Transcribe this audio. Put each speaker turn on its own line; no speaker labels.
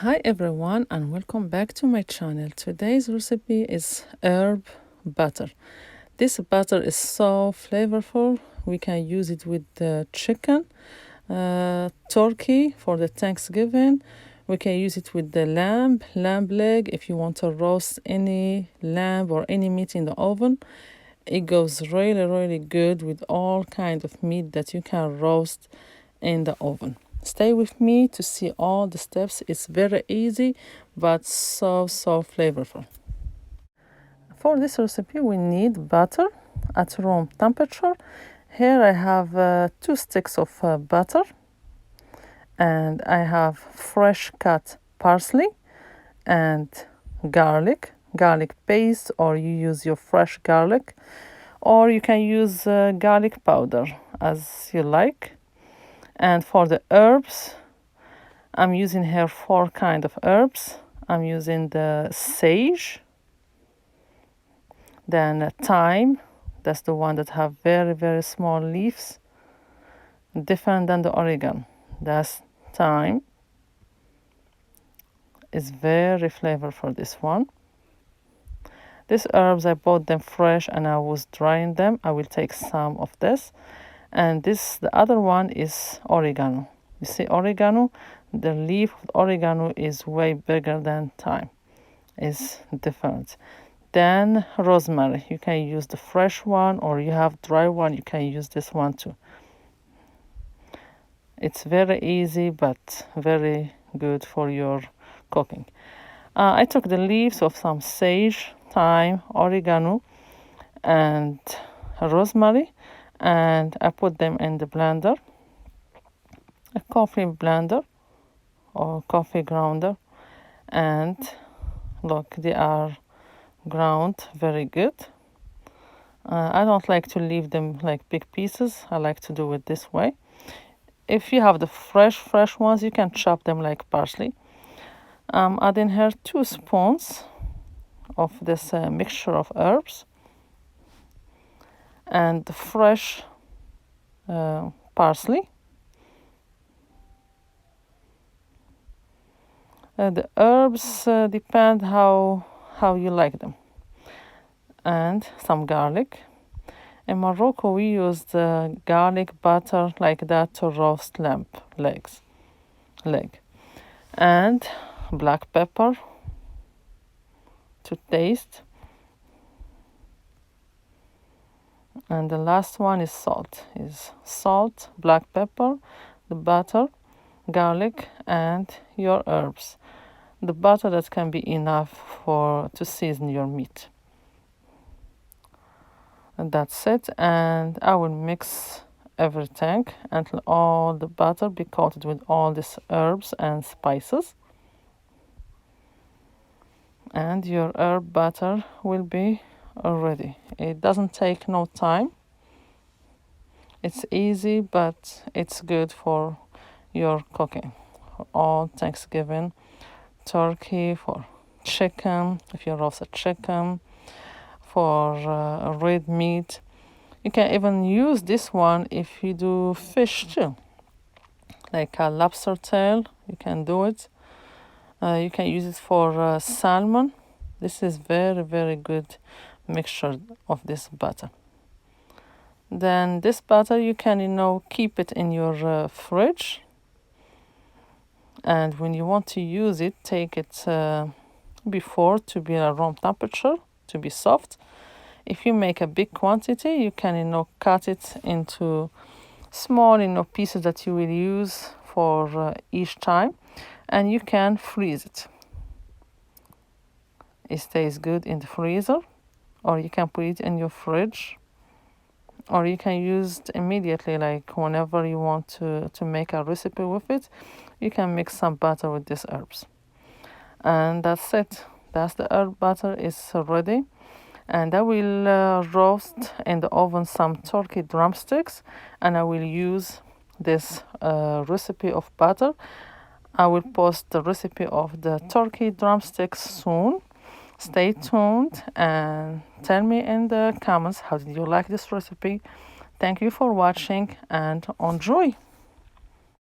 Hi everyone and welcome back to my channel. Today's recipe is herb butter. This butter is so flavorful. We can use it with the chicken, turkey for the Thanksgiving. We can use it with the lamb leg if you want to roast any lamb or any meat in the oven. It goes really good with all kinds of meat that you can roast in the oven. Stay with me to see all the steps. It's very easy but so flavorful. For this recipe we need butter at room temperature. Here I have 2 sticks of butter, and I have fresh cut parsley and garlic paste, or you use your fresh garlic, or you can use garlic powder as you like. And for the herbs, I'm using here 4 kind of herbs. I'm using the sage, then thyme, that's the one that have very small leaves, different than the oregano. That's thyme, is very flavorful, this one. These herbs, I bought them fresh and I was drying them. I will take some of this. And the other one is oregano. You see oregano, the leaf of oregano is way bigger than thyme. It's different. Then rosemary, you can use the fresh one, or you have dry one, you can use this one too. It's very easy but very good for your cooking. I took the leaves of some sage, thyme, oregano, and rosemary, and I put them in the blender, a coffee blender or coffee grounder, and look, they are ground very good. I don't like to leave them like big pieces. I like to do it this way. If you have the fresh ones, you can chop them like parsley. I'm adding here 2 spoons of this mixture of herbs and the fresh parsley. The herbs depend how you like them. And some garlic. In Morocco we use the garlic butter like that to roast lamb leg. And black pepper to taste. And the last one is salt, black pepper, the butter, garlic, and your herbs. The butter that can be enough to season your meat. And that's it. And I will mix everything until all the butter be coated with all these herbs and spices. And your herb butter will be ready. It doesn't take no time. It's easy, but it's good for your cooking. For all Thanksgiving, turkey, for chicken, if you roast a chicken, for red meat. You can even use this one if you do fish too, like a lobster tail. You can do it. You can use it for salmon. This is very good mixture of this butter. Then this butter you can keep it in your fridge, and when you want to use it, take it before to be at room temperature to be soft. If you make a big quantity, you can cut it into small pieces that you will use for each time, and you can freeze it. It stays good in the freezer, or you can put it in your fridge, or you can use it immediately, like whenever you want to make a recipe with it. You can mix some butter with these herbs, and that's it. That's the herb butter is ready. And I will roast in the oven some turkey drumsticks, and I will use this recipe of butter. I will post the recipe of the turkey drumsticks soon. Stay tuned and tell me in the comments how did you like this recipe. Thank you for watching and enjoy.